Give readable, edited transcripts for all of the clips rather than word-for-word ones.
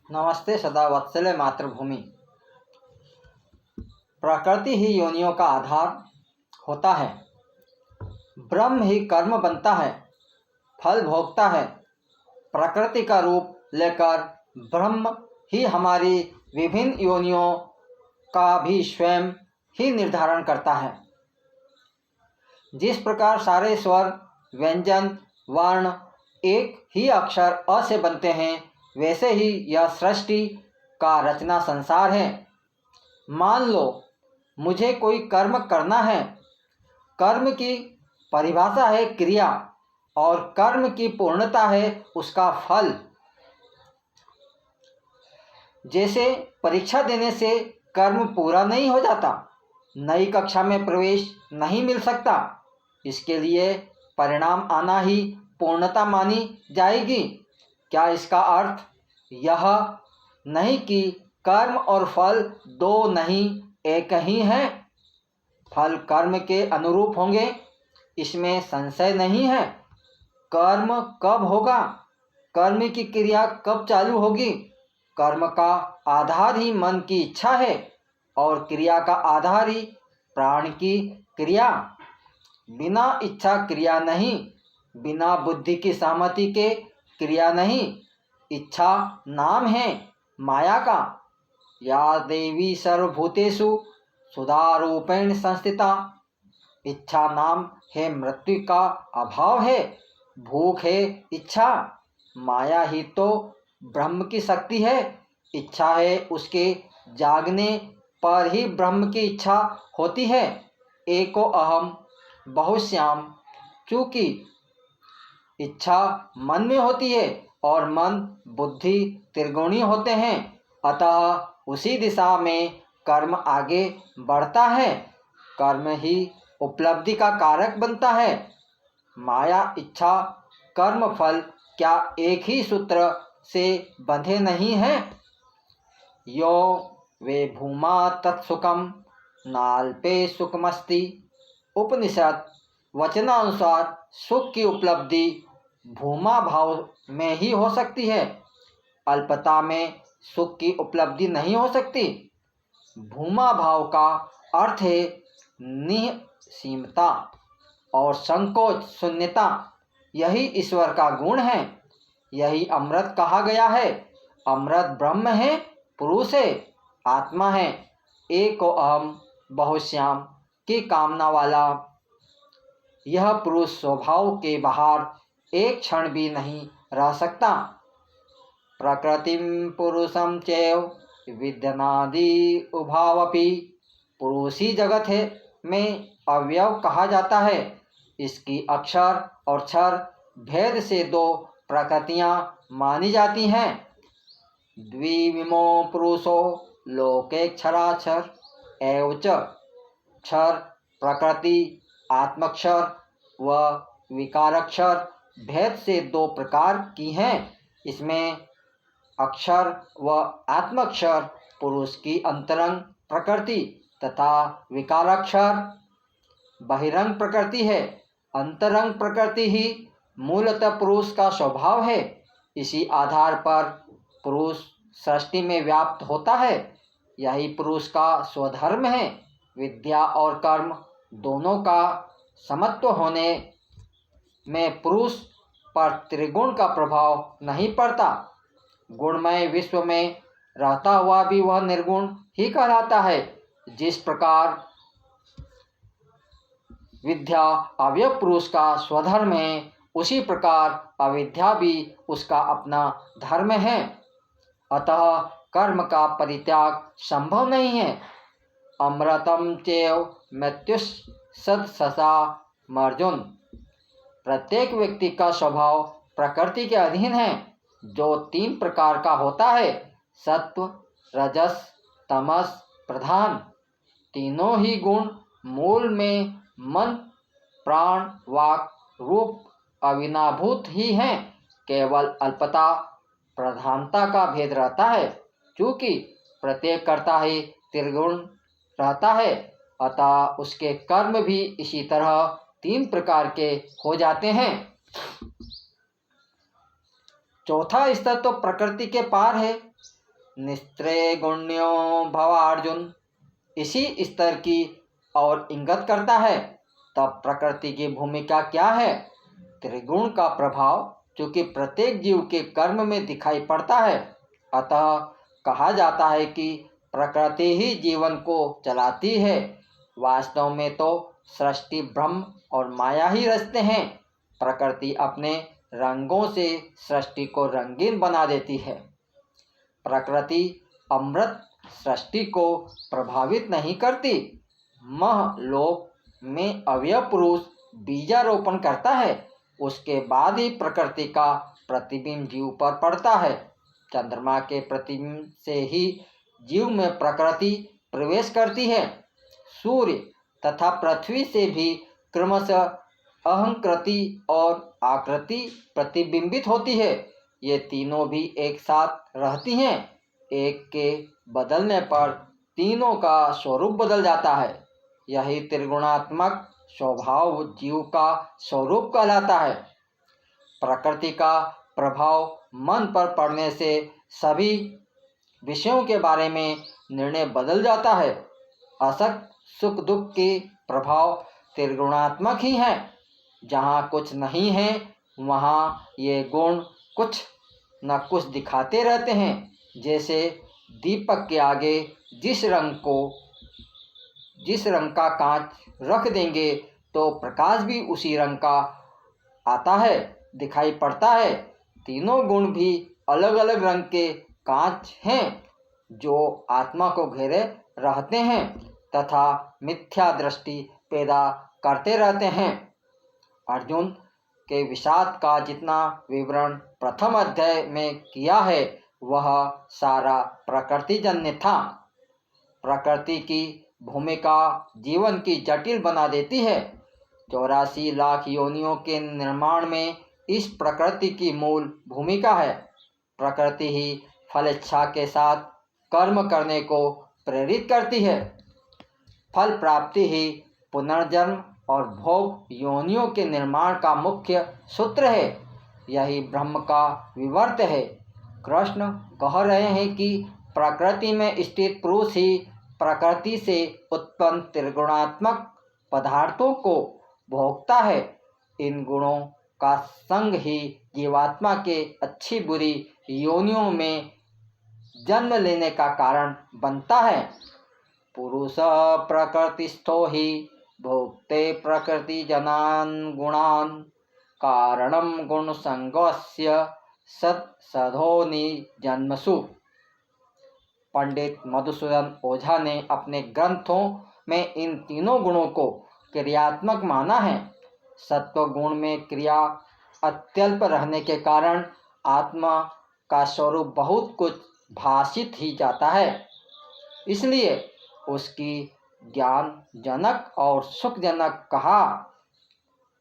नमस्ते सदा वत्सले मातृभूमि। प्रकृति ही योनियों का आधार होता है। ब्रह्म ही कर्म बनता है, फल भोगता है। प्रकृति का रूप लेकर ब्रह्म ही हमारी विभिन्न योनियों का भी स्वयं ही निर्धारण करता है। जिस प्रकार सारे स्वर, व्यंजन, वर्ण एक ही अक्षर अ से बनते हैं, वैसे ही यह सृष्टि का रचना संसार है। मान लो मुझे कोई कर्म करना है। कर्म की परिभाषा है क्रिया और कर्म की पूर्णता है उसका फल। जैसे परीक्षा देने से कर्म पूरा नहीं हो जाता, नई कक्षा में प्रवेश नहीं मिल सकता, इसके लिए परिणाम आना ही पूर्णता मानी जाएगी। क्या इसका अर्थ यह नहीं कि कर्म और फल दो नहीं एक ही हैं? फल कर्म के अनुरूप होंगे, इसमें संशय नहीं है। कर्म कब होगा, कर्म की क्रिया कब चालू होगी? कर्म का आधार ही मन की इच्छा है और क्रिया का आधार ही प्राण की क्रिया। बिना इच्छा क्रिया नहीं, बिना बुद्धि की सहमति के क्रिया नहीं। इच्छा नाम है माया का। या देवी सर्वभूतेषु सुधारूपेण संस्थिता। इच्छा नाम है मृत्यु का अभाव है, भूख है इच्छा। माया ही तो ब्रह्म की शक्ति है। इच्छा है उसके जागने पर ही ब्रह्म की इच्छा होती है। एको अहम बहुश्याम। चूँकि इच्छा मन में होती है और मन बुद्धि त्रिगुणी होते हैं, अतः उसी दिशा में कर्म आगे बढ़ता है। कर्म ही उपलब्धि का कारक बनता है। माया, इच्छा, कर्म, फल क्या एक ही सूत्र से बंधे नहीं हैं? यो वे भूमा तत्सुखम नाल्पे सुखमस्ति। उपनिषद वचनानुसार सुख की उपलब्धि भूमा भाव में ही हो सकती है, अल्पता में सुख की उपलब्धि नहीं हो सकती। भूमा भाव का अर्थ है निःसीमता और संकोच शून्यता। यही ईश्वर का गुण है, यही अमृत कहा गया है। अमृत ब्रह्म है, पुरुष है, आत्मा है। एको अहम बहुश्याम की कामना वाला यह पुरुष स्वभाव के बाहर एक क्षण भी नहीं रह सकता। प्रकृतिम पुरुषम चैव विद्यनादि उभावपि। पुरुष ही जगत है में अवयव कहा जाता है। इसकी अक्षर और क्षर भेद से दो प्रकृतियां मानी जाती हैं। द्विविमो पुरुषो लोकेक्षराक्षर एव च। क्षर प्रकृति आत्मक्षर व विकाराक्षर भेद से दो प्रकार की हैं। इसमें अक्षर व आत्मक्षर पुरुष की अंतरंग प्रकृति तथा विकाराक्षर बहिरंग प्रकृति है। अंतरंग प्रकृति ही मूलतः पुरुष का स्वभाव है। इसी आधार पर पुरुष सृष्टि में व्याप्त होता है। यही पुरुष का स्वधर्म है। विद्या और कर्म दोनों का समत्व होने में पुरुष पर त्रिगुण का प्रभाव नहीं पड़ता। गुणमय विश्व में रहता हुआ भी वह निर्गुण ही कहलाता है। जिस प्रकार विद्या अवयव पुरुष का स्वधर्म है, उसी प्रकार अविद्या भी उसका अपना धर्म है। अतः कर्म का परित्याग संभव नहीं है। अमृतम चैव मृत्युस्सदससा मर्जुन। प्रत्येक व्यक्ति का स्वभाव प्रकृति के अधीन है, जो तीन प्रकार का होता है, सत्व, रजस, तमस, प्रधान। तीनों ही गुण मूल में मन, प्राण, वाक, रूप अविनाभूत ही हैं। केवल अल्पता प्रधानता का भेद रहता है। चूँकि प्रत्येक कर्ता ही त्रिगुण रहता है, अतः उसके कर्म भी इसी तरह तीन प्रकार के हो जाते हैं। चौथा स्तर तो प्रकृति के पार है। निस्त्रे गुण्यो भवार्जुन इसी स्तर की और इंगित करता है। तब प्रकृति की भूमिका क्या है? त्रिगुण का प्रभाव चूँकि प्रत्येक जीव के कर्म में दिखाई पड़ता है, अतः कहा जाता है कि प्रकृति ही जीवन को चलाती है। वास्तव में तो सृष्टि ब्रह्म और माया ही रचते हैं। प्रकृति अपने रंगों से सृष्टि को रंगीन बना देती है। प्रकृति अमृत सृष्टि को प्रभावित नहीं करती। महलोक में अवयव पुरुष बीजारोपण करता है, उसके बाद ही प्रकृति का प्रतिबिंब जीव पर पड़ता है। चंद्रमा के प्रतिबिंब से ही जीव में प्रकृति प्रवेश करती है। सूर्य तथा पृथ्वी से भी क्रमशः अहंकृति और आकृति प्रतिबिंबित होती है। ये तीनों भी एक साथ रहती हैं। एक के बदलने पर तीनों का स्वरूप बदल जाता है। यही त्रिगुणात्मक स्वभाव जीव का स्वरूप कहलाता है। प्रकृति का प्रभाव मन पर पड़ने से सभी विषयों के बारे में निर्णय बदल जाता है। असत सुख दुख के प्रभाव त्रिगुणात्मक ही हैं। जहाँ कुछ नहीं है वहाँ ये गुण कुछ न कुछ दिखाते रहते हैं। जैसे दीपक के आगे जिस रंग का कांच रख देंगे तो प्रकाश भी उसी रंग का आता है, दिखाई पड़ता है। तीनों गुण भी अलग अलग रंग के कांच हैं जो आत्मा को घेरे रहते हैं तथा मिथ्या दृष्टि पैदा करते रहते हैं। अर्जुन के विषाद का जितना विवरण प्रथम अध्याय में किया है वह सारा प्रकृतिजन्य था। प्रकृति की भूमिका जीवन की जटिल बना देती है। 84 लाख योनियों के निर्माण में इस प्रकृति की मूल भूमिका है। प्रकृति ही फल इच्छा के साथ कर्म करने को प्रेरित करती है। फल प्राप्ति ही पुनर्जन्म और भोग योनियों के निर्माण का मुख्य सूत्र है। यही ब्रह्म का विवर्त है। कृष्ण कह रहे हैं कि प्रकृति में स्थित पुरुष ही प्रकृति से उत्पन्न त्रिगुणात्मक पदार्थों को भोगता है। इन गुणों का संग ही जीवात्मा के अच्छी बुरी योनियों में जन्म लेने का कारण बनता है। पुरुष प्रकृतिस्थो ही भोक्ते प्रकृति जनान गुणान कारणम गुण संगस्य सदोनि जन्मसु। पंडित मधुसूदन ओझा ने अपने ग्रंथों में इन तीनों गुणों को क्रियात्मक माना है। सत्व गुण में क्रिया अत्यल्प रहने के कारण आत्मा का स्वरूप बहुत कुछ भाषित ही जाता है। इसलिए उसकी ज्ञान जनक और सुखजनक कहा।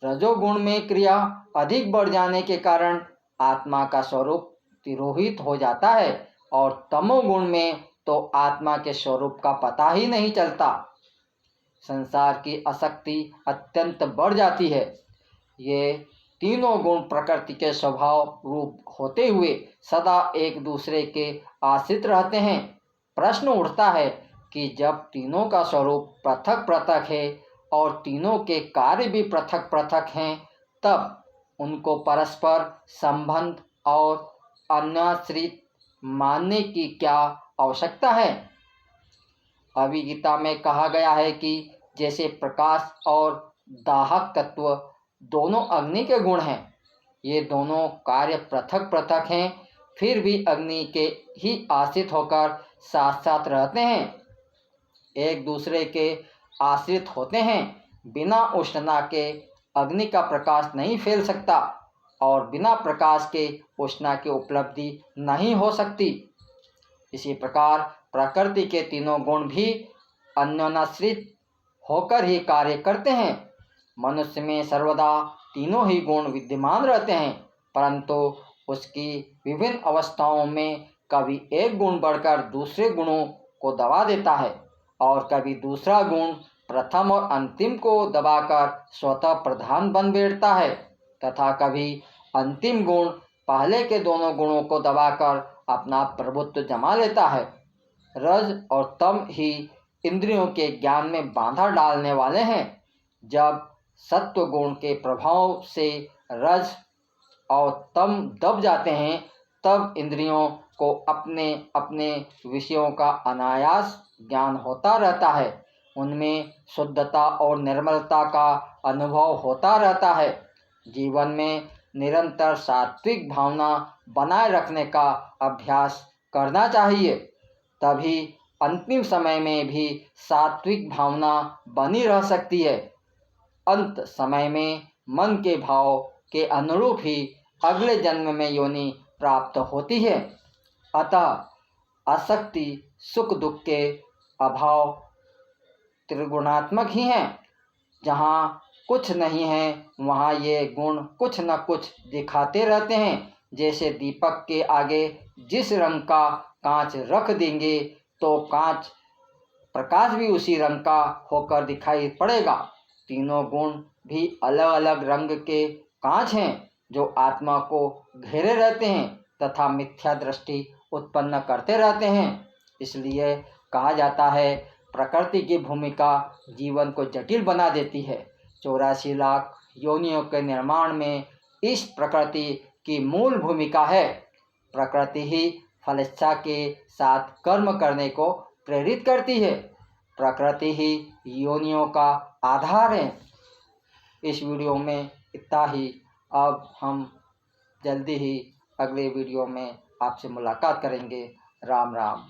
रजोगुण में क्रिया अधिक बढ़ जाने के कारण आत्मा का स्वरूप तिरोहित हो जाता है और तमोगुण में तो आत्मा के स्वरूप का पता ही नहीं चलता। संसार की आसक्ति अत्यंत बढ़ जाती है। ये तीनों गुण प्रकृति के स्वभाव रूप होते हुए सदा एक दूसरे के आश्रित रहते हैं। प्रश्न उठता है कि जब तीनों का स्वरूप पृथक पृथक है और तीनों के कार्य भी पृथक पृथक हैं, तब उनको परस्पर संबंध और अन्याश्रित मानने की क्या आवश्यकता है? अभिगीता में कहा गया है कि जैसे प्रकाश और दाहक तत्व दोनों अग्नि के गुण हैं, ये दोनों कार्य पृथक पृथक हैं, फिर भी अग्नि के ही आश्रित होकर साथ साथ रहते हैं, एक दूसरे के आश्रित होते हैं। बिना उष्णता के अग्नि का प्रकाश नहीं फैल सकता और बिना प्रकाश के उष्णता की उपलब्धि नहीं हो सकती। इसी प्रकार प्रकृति के तीनों गुण भी अन्योन्याश्रित होकर ही कार्य करते हैं। मनुष्य में सर्वदा तीनों ही गुण विद्यमान रहते हैं, परंतु उसकी विभिन्न अवस्थाओं में कभी एक गुण बढ़कर दूसरे गुणों को दबा देता है और कभी दूसरा गुण प्रथम और अंतिम को दबाकर स्वतः प्रधान बन बैठता है तथा कभी अंतिम गुण पहले के दोनों गुणों को दबाकर अपना प्रभुत्व जमा लेता है। रज और तम ही इंद्रियों के ज्ञान में बाधा डालने वाले हैं। जब सत्व गुण के प्रभाव से रज और तम दब जाते हैं, तब इंद्रियों को अपने अपने विषयों का अनायास ज्ञान होता रहता है। उनमें शुद्धता और निर्मलता का अनुभव होता रहता है। जीवन में निरंतर सात्विक भावना बनाए रखने का अभ्यास करना चाहिए, तभी अंतिम समय में भी सात्विक भावना बनी रह सकती है। अंत समय में मन के भाव के अनुरूप ही अगले जन्म में योनि प्राप्त होती है। अतः आसक्ति सुख दुख के अभाव त्रिगुणात्मक ही हैं। जहाँ कुछ नहीं है वहाँ ये गुण कुछ न कुछ दिखाते रहते हैं। जैसे दीपक के आगे जिस रंग का कांच रख देंगे तो कांच प्रकाश भी उसी रंग का होकर दिखाई पड़ेगा। तीनों गुण भी अलग अलग रंग के कांच हैं जो आत्मा को घेरे रहते हैं तथा मिथ्या दृष्टि उत्पन्न करते रहते हैं। इसलिए कहा जाता है, प्रकृति की भूमिका जीवन को जटिल बना देती है। 84 लाख योनियों के निर्माण में इस प्रकृति की मूल भूमिका है। प्रकृति ही फलेच्छा के साथ कर्म करने को प्रेरित करती है। प्रकृति ही योनियों का आधार है। इस वीडियो में इतना ही। अब हम जल्दी ही अगले वीडियो में आपसे मुलाकात करेंगे। राम राम।